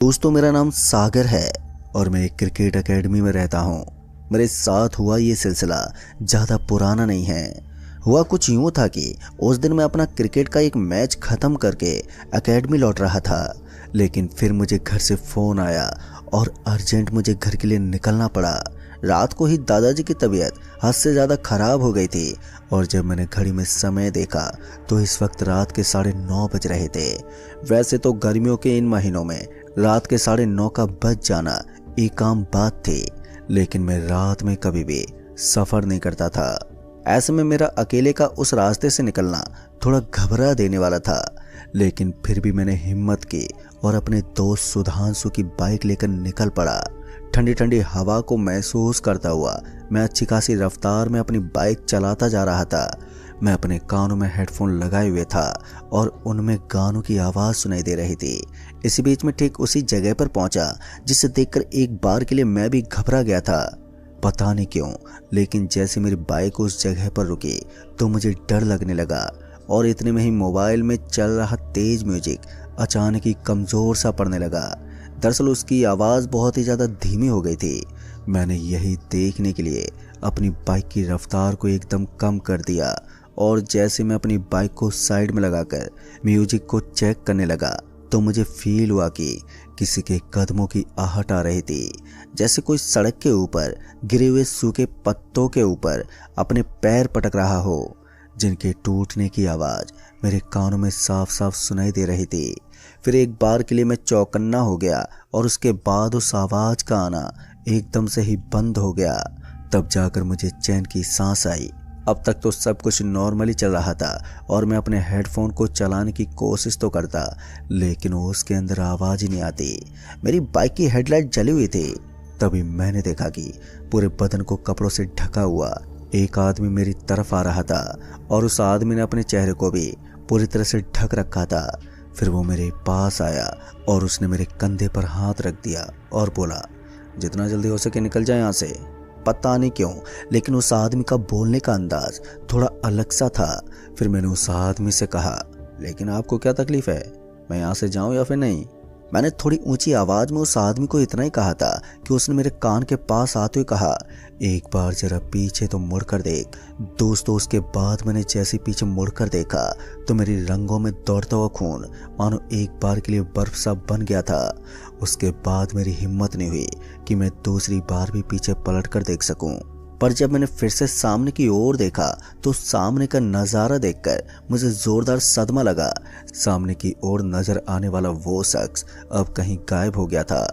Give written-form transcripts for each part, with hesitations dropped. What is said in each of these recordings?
दोस्तों, मेरा नाम सागर है और मैं एक क्रिकेट एकेडमी में रहता हूँ। मेरे साथ हुआ ये सिलसिला ज़्यादा पुराना नहीं है। हुआ कुछ यूँ था कि उस दिन मैं अपना क्रिकेट का एक मैच ख़त्म करके एकेडमी लौट रहा था, लेकिन फिर मुझे घर से फ़ोन आया और अर्जेंट मुझे घर के लिए निकलना पड़ा। रात को ही दादाजी की तबीयत हद से ज़्यादा ख़राब हो गई थी और जब मैंने घड़ी में समय देखा तो इस वक्त रात के 9:30 बज रहे थे। वैसे तो गर्मियों के इन महीनों में रात के 9:30 का बज जाना एक आम बात थी, लेकिन मैं रात में कभी भी सफ़र नहीं करता था। ऐसे में मेरा अकेले का उस रास्ते से निकलना थोड़ा घबरा देने वाला था, लेकिन फिर भी मैंने हिम्मत की और अपने दोस्त सुधांशु की बाइक लेकर निकल पड़ा। ठंडी ठंडी हवा को महसूस करता हुआ मैं अच्छी खासी रफ्तार में अपनी बाइक चलाता जा रहा था। मैं अपने कानों में हेडफोन लगाए हुए था और उनमें गानों की आवाज़ सुनाई दे रही थी। इसी बीच में ठीक उसी जगह पर पहुंचा जिसे देखकर एक बार के लिए मैं भी घबरा गया था। पता नहीं क्यों, लेकिन जैसे मेरी बाइक उस जगह पर रुकी तो मुझे डर लगने लगा और इतने में ही मोबाइल में चल रहा तेज म्यूजिक अचानक ही कमज़ोर सा पड़ने लगा। दरअसल उसकी आवाज़ बहुत ही ज़्यादा धीमी हो गई थी। मैंने यही देखने के लिए अपनी बाइक की रफ्तार को एकदम कम कर दिया और जैसे मैं अपनी बाइक को साइड में लगाकर म्यूजिक को चेक करने लगा तो मुझे फील हुआ कि किसी के कदमों की आहट आ रही थी, जैसे कोई सड़क के ऊपर गिरे हुए सूखे पत्तों के ऊपर अपने पैर पटक रहा हो, जिनके टूटने की आवाज़ मेरे कानों में साफ साफ सुनाई दे रही थी। फिर एक बार के लिए मैं चौकन्ना हो गया और उसके बाद उस आवाज़ का आना एकदम से ही बंद हो गया। तब जाकर मुझे चैन की सांस आई। अब तक तो सब कुछ नॉर्मली चल रहा था और मैं अपने हेडफोन को चलाने की कोशिश तो करता, लेकिन उसके अंदर आवाज़ ही नहीं आती। मेरी बाइक की हेडलाइट जली हुई थी। तभी मैंने देखा कि पूरे बदन को कपड़ों से ढका हुआ एक आदमी मेरी तरफ आ रहा था और उस आदमी ने अपने चेहरे को भी पूरी तरह से ढक रखा था। फिर वो मेरे पास आया और उसने मेरे कंधे पर हाथ रख दिया और बोला, जितना जल्दी हो सके निकल जाए यहाँ से। पता नहीं क्यों, लेकिन उस आदमी का बोलने का अंदाज थोड़ा अलग सा था। फिर मैंने उस आदमी से कहा, लेकिन आपको क्या तकलीफ है, मैं यहाँ से जाऊँ या फिर नहीं? मैंने थोड़ी ऊंची आवाज़ में उस आदमी को इतना ही कहा था कि उसने मेरे कान के पास आते हुए कहा, एक बार जरा पीछे तो मुड़कर देख। दोस्तों, उसके बाद मैंने जैसे पीछे मुड़कर देखा तो मेरी रंगों में दौड़ता हुआ खून मानो एक बार के लिए बर्फ सा बन गया था। उसके बाद मेरी हिम्मत नहीं हुई कि मैं दूसरी बार भी पीछे पलट कर देख सकूं। पर जब मैंने फिर से सामने की ओर देखा तो सामने का नज़ारा देखकर मुझे जोरदार सदमा लगा। सामने की ओर नजर आने वाला वो शख्स अब कहीं गायब हो गया था।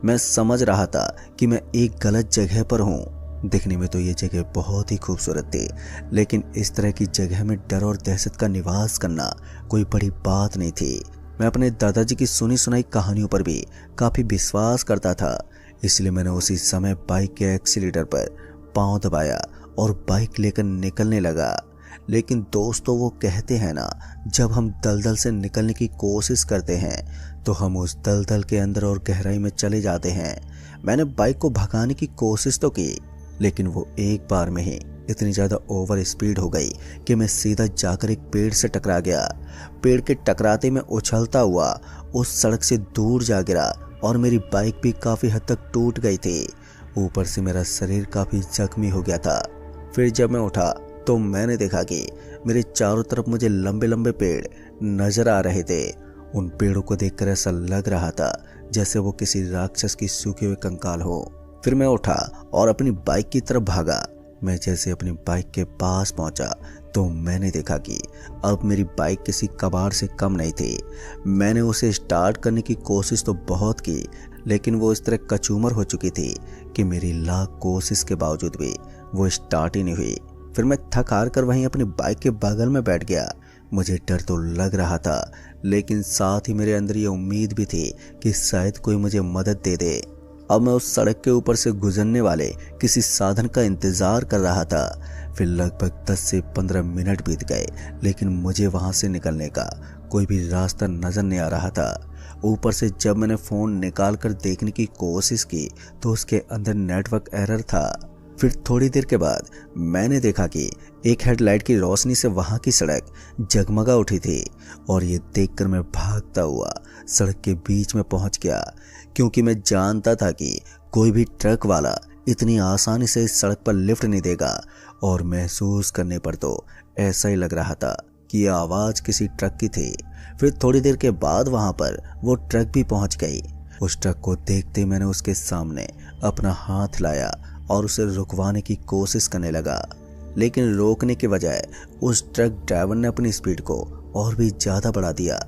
मैं समझ रहा था कि मैं एक गलत जगह पर हूँ। दिखने में तो ये जगह बहुत ही खूबसूरत थी, लेकिन इस तरह की जगह में डर और दहशत का निवास करना कोई बड़ी बात नहीं थी। मैं अपने दादाजी की सुनी सुनाई कहानियों पर भी काफ़ी विश्वास करता था, इसलिए मैंने उसी समय बाइक के एक्सीलेटर पर पांव दबाया और बाइक लेकर निकलने लगा। लेकिन दोस्तों, वो कहते हैं ना, जब हम दलदल से निकलने की कोशिश करते हैं तो हम उस दलदल के अंदर और गहराई में चले जाते हैं। मैंने बाइक को भगाने की कोशिश तो की, लेकिन वो एक बार में ही इतनी ज़्यादा ओवर स्पीड हो गई कि मैं सीधा जाकर एक पेड़ से टकरा गया। पेड़ के टकराते में उछलता हुआ उस सड़क से दूर जा गिरा और मेरी बाइक भी काफ़ी हद तक टूट गई थी। ऊपर से मेरा शरीर काफ़ी जख्मी हो गया था। फिर जब मैं उठा तो मैंने देखा कि मेरे चारों तरफ मुझे लंबे लंबे पेड़ नजर आ रहे थे। उन पेड़ों को देखकर ऐसा लग रहा था जैसे वो किसी राक्षस की सूखे हुए कंकाल हो। फिर मैं उठा और अपनी बाइक की तरफ भागा। मैं जैसे अपनी बाइक के पास पहुंचा तो मैंने देखा कि अब मेरी बाइक किसी कबाड़ से कम नहीं थी। मैंने उसे स्टार्ट करने की कोशिश तो बहुत की, लेकिन वो इस तरह कचूमर हो चुकी थी कि मेरी लाख कोशिश के बावजूद भी वो स्टार्ट ही नहीं हुई। फिर मैं थक हार कर वहीं अपनी बाइक के बगल में बैठ गया। मुझे डर तो लग रहा था, लेकिन साथ ही मेरे अंदर ये उम्मीद भी थी कि शायद कोई मुझे मदद दे दे। अब मैं उस सड़क के ऊपर से गुजरने वाले किसी साधन का इंतज़ार कर रहा था। फिर लगभग 10 से 15 मिनट बीत गए, लेकिन मुझे वहाँ से निकलने का कोई भी रास्ता नज़र नहीं आ रहा था। ऊपर से जब मैंने फ़ोन निकाल कर देखने की कोशिश की तो उसके अंदर नेटवर्क एरर था। फिर थोड़ी देर के बाद मैंने देखा कि एक हेडलाइट की रोशनी से वहां की सड़क जगमगा उठी थी और ये देखकर मैं भागता हुआ सड़क के बीच में पहुंच गया, क्योंकि मैं जानता था कि कोई भी ट्रक वाला इतनी आसानी से इस सड़क पर लिफ्ट नहीं देगा। और महसूस करने पर तो ऐसा ही लग रहा था कि यह आवाज़ किसी ट्रक की थी। फिर थोड़ी देर के बाद वहां पर वो ट्रक भी पहुंच गई। उस ट्रक को देखते मैंने उसके सामने अपना हाथ लाया और उसे रुकवाने की कोशिश करने लगा, लेकिन रोकने के बजाय उस ट्रक ड्राइवर ने अपनी स्पीड को और भी ज़्यादा बढ़ा दिया।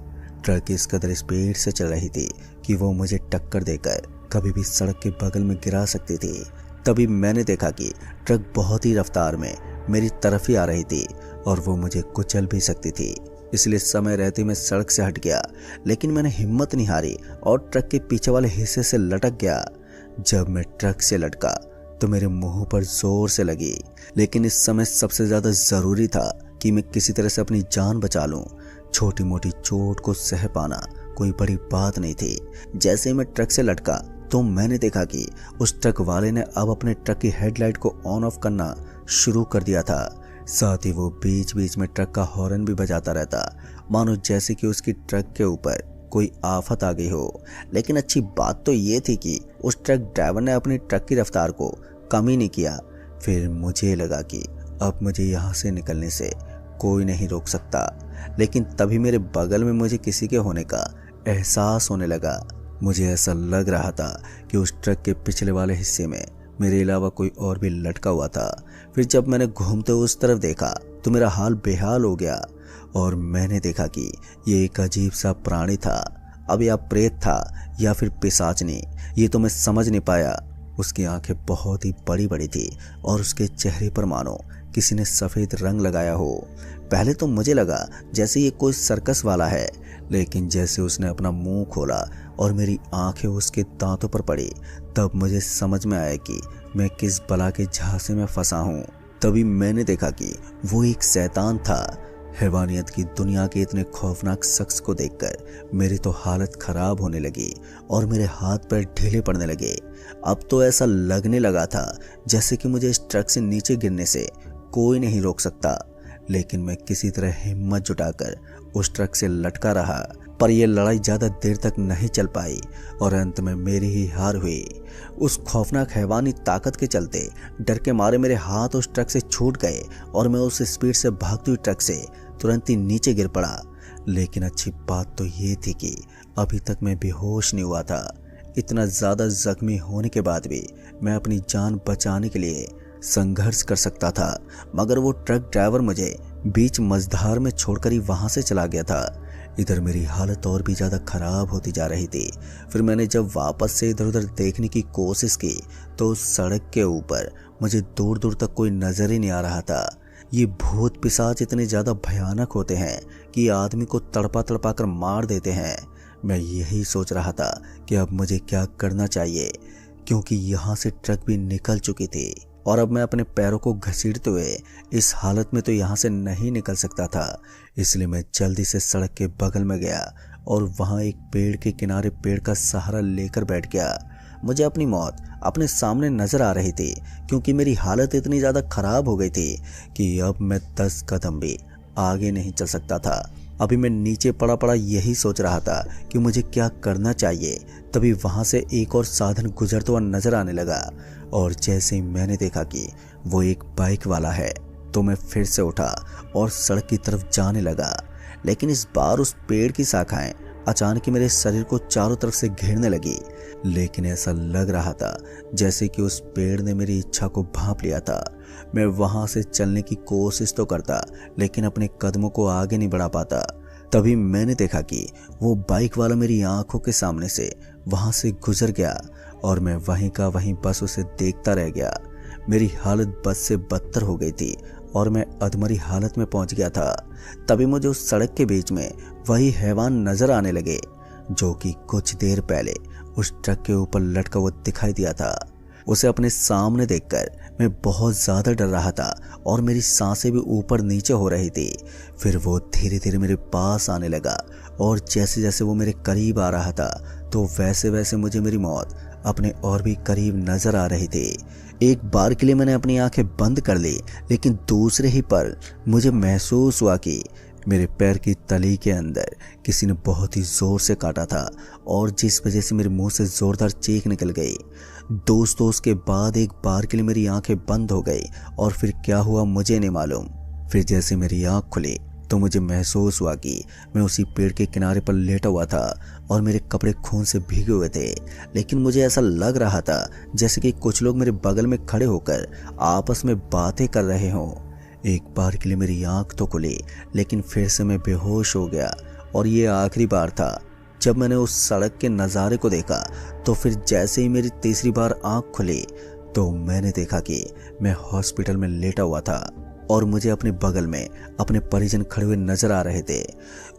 ट्रक इस कदर स्पीड से चल रही थी कि वो मुझे टक्कर देकर कभी भी सड़क के बगल में गिरा सकती थी। तभी मैंने देखा कि ट्रक बहुत ही रफ्तार में मेरी तरफ ही आ रही थी और वो मुझे कुचल भी सकती थी। इसलिए समय रहते मैं सड़क से हट गया, लेकिन मैंने हिम्मत नहीं हारी और ट्रक के पीछे वाले हिस्से से लटक गया। जब मैं ट्रक से लटका तो मेरे मुंह पर जोर से लगी, लेकिन इस समय सबसे ज़्यादा ज़रूरी था कि मैं किसी तरह से अपनी जान बचा लूं। छोटी मोटी चोट को सह पाना कोई बड़ी बात नहीं थी। जैसे ही मैं ट्रक से लटका तो मैंने देखा कि उस ट्रक वाले ने अब अपने ट्रक की हेडलाइट को ऑन ऑफ करना शुरू कर दिया था। साथ ही वो बीच बीच में ट्रक का हॉर्न भी बजाता रहता, मानो जैसे कि उसकी ट्रक के ऊपर कोई आफत आ गई हो। लेकिन अच्छी बात तो ये थी कि उस ट्रक ड्राइवर ने अपनी ट्रक की रफ्तार को कम ही नहीं किया। फिर मुझे लगा कि अब मुझे यहाँ से निकलने से कोई नहीं रोक सकता, लेकिन तभी मेरे बगल में मुझे किसी के होने का एहसास होने लगा। मुझे ऐसा लग रहा था कि उस ट्रक के पिछले वाले हिस्से में मेरे अलावा कोई और भी लटका हुआ था। फिर जब मैंने घूमते हुए उस तरफ देखा तो मेरा हाल बेहाल हो गया और मैंने देखा कि ये एक अजीब सा प्राणी था। अब यह प्रेत था या फिर पिशाचनी, ये तो मैं समझ नहीं पाया। उसकी आंखें बहुत ही बड़ी बड़ी थी और उसके चेहरे पर मानो किसी ने सफ़ेद रंग लगाया हो। पहले तो मुझे लगा जैसे ये कोई सर्कस वाला है, लेकिन जैसे उसने अपना मुंह खोला और मेरी आंखें उसके दांतों पर पड़ी, तब मुझे समझ में आया कि मैं किस बला के झांसे में फंसा हूँ। तभी मैंने देखा कि वो एक शैतान था। हैवानियत की दुनिया के इतने खौफनाक शख्स को देखकर मेरी तो हालत खराब होने लगी और मेरे हाथ पैर ढीले पड़ने लगे। अब तो ऐसा लगने लगा था जैसे कि मुझे इस ट्रक से नीचे गिरने से कोई नहीं रोक सकता, लेकिन मैं किसी तरह हिम्मत जुटाकर उस ट्रक से लटका रहा। पर यह लड़ाई ज़्यादा देर तक नहीं चल पाई और अंत में मेरी ही हार हुई। उस खौफनाक हैवानी ताकत के चलते डर के मारे मेरे हाथ उस ट्रक से छूट गए और मैं उस स्पीड से भागती हुई ट्रक से तुरंत ही नीचे गिर पड़ा। लेकिन अच्छी बात तो ये थी कि अभी तक मैं बेहोश नहीं हुआ था। इतना ज़्यादा जख्मी होने के बाद भी मैं अपनी जान बचाने के लिए संघर्ष कर सकता था, मगर वो ट्रक ड्राइवर मुझे बीच मझधार में छोड़कर ही वहाँ से चला गया था। इधर मेरी हालत और भी ज़्यादा ख़राब होती जा रही थी। फिर मैंने जब वापस से इधर उधर देखने की कोशिश की तो सड़क के ऊपर मुझे दूर दूर तक कोई नज़र ही नहीं आ रहा था। ये भूत पिशाच इतने ज़्यादा भयानक होते हैं कि आदमी को तड़पा तड़पा कर मार देते हैं। मैं यही सोच रहा था कि अब मुझे क्या करना चाहिए, क्योंकि यहाँ से ट्रक भी निकल चुकी थी और अब मैं अपने पैरों को घसीटते हुए इस हालत में तो यहाँ से नहीं निकल सकता था। इसलिए मैं जल्दी से सड़क के बगल में गया और वहाँ एक पेड़ के किनारे पेड़ का सहारा लेकर बैठ गया। मुझे अपनी मौत अपने सामने नजर आ रही थी, क्योंकि मेरी हालत इतनी ज़्यादा खराब हो गई थी कि अब मैं 10 कदम भी आगे नहीं चल सकता था। अभी मैं नीचे पड़ा पड़ा यही सोच रहा था कि मुझे क्या करना चाहिए। तभी वहाँ से एक और साधन गुजरता हुआ नजर आने लगा और जैसे ही मैंने देखा कि वो एक बाइक वाला है तो मैं फिर से उठा और सड़क की तरफ जाने लगा। लेकिन इस बार उस पेड़ की शाखाएं अचानक ही मेरे शरीर को चारों तरफ से घेरने लगी। लेकिन ऐसा लग रहा था जैसे कि उस पेड़ ने मेरी इच्छा को भांप लिया था। मैं वहां से चलने की कोशिश तो करता, लेकिन अपने कदमों को आगे नहीं बढ़ा पाता। तभी मैंने देखा कि वो बाइक वाला मेरी आंखों के सामने से वहां से गुजर गया और मैं वहीं का वहीं बस उसे देखता रह गया। मेरी हालत बस से बदतर हो गई थी और मैं अधमरी हालत में पहुंच गया था। तभी मुझे उस सड़क के बीच में वही हैवान नजर आने लगे जो कि कुछ देर पहले उस ट्रक के ऊपर लटका हुआ दिखाई दिया था। उसे अपने सामने देखकर मैं बहुत ज़्यादा डर रहा था और मेरी सांसें भी ऊपर नीचे हो रही थी। फिर वो धीरे धीरे मेरे पास आने लगा और जैसे जैसे वो मेरे करीब आ रहा था तो वैसे वैसे मुझे मेरी मौत अपने और भी करीब नजर आ रहे थे। एक बार के लिए मैंने अपनी आंखें बंद कर ली, लेकिन दूसरे ही पल मुझे महसूस हुआ कि मेरे पैर की तली के अंदर किसी ने बहुत ही जोर से काटा था, और जिस वजह से मेरे मुंह से जोरदार चीख निकल गई। दोस्तों उसके बाद एक बार के लिए मेरी आंखें बंद हो गई, और फिर क्या हुआ मुझे नहीं मालूम। फिर जैसे मेरी आंख खुली तो मुझे महसूस हुआ कि मैं उसी पेड़ के किनारे पर लेटा हुआ था और मेरे कपड़े खून से भीगे हुए थे। लेकिन मुझे ऐसा लग रहा था जैसे कि कुछ लोग मेरे बगल में खड़े होकर आपस में बातें कर रहे हों। एक बार के लिए मेरी आंख तो खुली, लेकिन फिर से मैं बेहोश हो गया, और ये आखिरी बार था जब मैंने उस सड़क के नज़ारे को देखा। तो फिर जैसे ही मेरी तीसरी बार आंख खुली तो मैंने देखा कि मैं हॉस्पिटल में लेटा हुआ था, और मुझे अपने बगल में अपने परिजन खड़े हुए नजर आ रहे थे।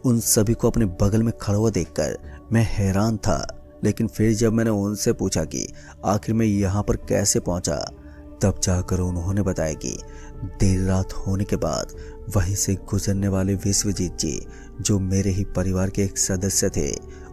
उन सभी को अपने बगल में खड़ा हुआ देखकर मैं हैरान था। लेकिन फिर जब मैंने उनसे पूछा कि आखिर मैं यहाँ पर कैसे पहुँचा, तब जाकर उन्होंने बताया कि देर रात होने के बाद वहीं से गुजरने वाले विश्वजीत जी, जो मेरे ही परिवार के एक सदस्य थे,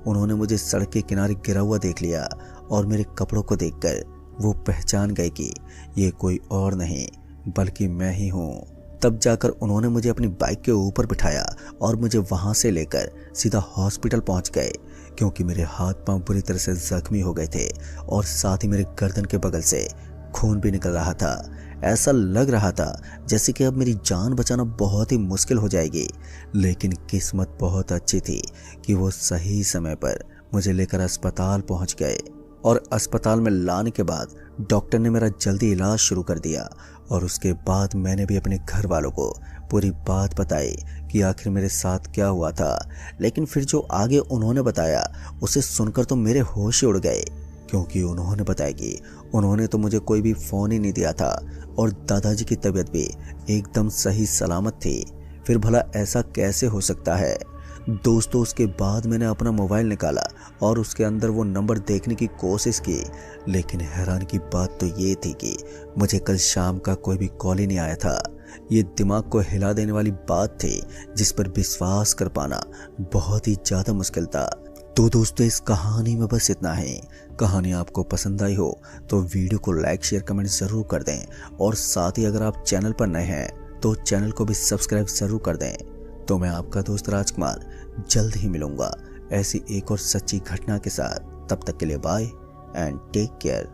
उन्होंने मुझे सड़क के किनारे गिरा हुआ देख लिया, और मेरे कपड़ों को देखकर वो पहचान गए कि ये कोई और नहीं बल्कि मैं ही हूँ। तब जाकर उन्होंने मुझे अपनी बाइक के ऊपर बिठाया और मुझे वहां से लेकर सीधा हॉस्पिटल पहुंच गए, क्योंकि मेरे हाथ पांव बुरी तरह से जख्मी हो गए थे, और साथ ही मेरे गर्दन के बगल से खून भी निकल रहा था। ऐसा लग रहा था जैसे कि अब मेरी जान बचाना बहुत ही मुश्किल हो जाएगी। लेकिन किस्मत बहुत अच्छी थी कि वो सही समय पर मुझे लेकर अस्पताल पहुंच गए, और अस्पताल में लाने के बाद डॉक्टर ने मेरा जल्दी इलाज शुरू कर दिया। और उसके बाद मैंने भी अपने घर वालों को पूरी बात बताई कि आखिर मेरे साथ क्या हुआ था। लेकिन फिर जो आगे उन्होंने बताया उसे सुनकर तो मेरे होश ही उड़ गए, क्योंकि उन्होंने बताया कि उन्होंने तो मुझे कोई भी फ़ोन ही नहीं दिया था, और दादाजी की तबीयत भी एकदम सही सलामत थी। फिर भला ऐसा कैसे हो सकता है। दोस्तों उसके बाद मैंने अपना मोबाइल निकाला और उसके अंदर वो नंबर देखने की कोशिश की, लेकिन हैरान की बात तो ये थी कि मुझे कल शाम का कोई भी कॉल ही नहीं आया था। ये दिमाग को हिला देने वाली बात थी जिस पर विश्वास कर पाना बहुत ही ज़्यादा मुश्किल था। तो दोस्तों इस कहानी में बस इतना ही। कहानी आपको पसंद आई हो तो वीडियो को लाइक शेयर कमेंट ज़रूर कर दें, और साथ ही अगर आप चैनल पर नए हैं तो चैनल को भी सब्सक्राइब ज़रूर कर दें। तो मैं आपका दोस्त राजकुमार जल्द ही मिलूंगा ऐसी एक और सच्ची घटना के साथ। तब तक के लिए बाय एंड टेक केयर।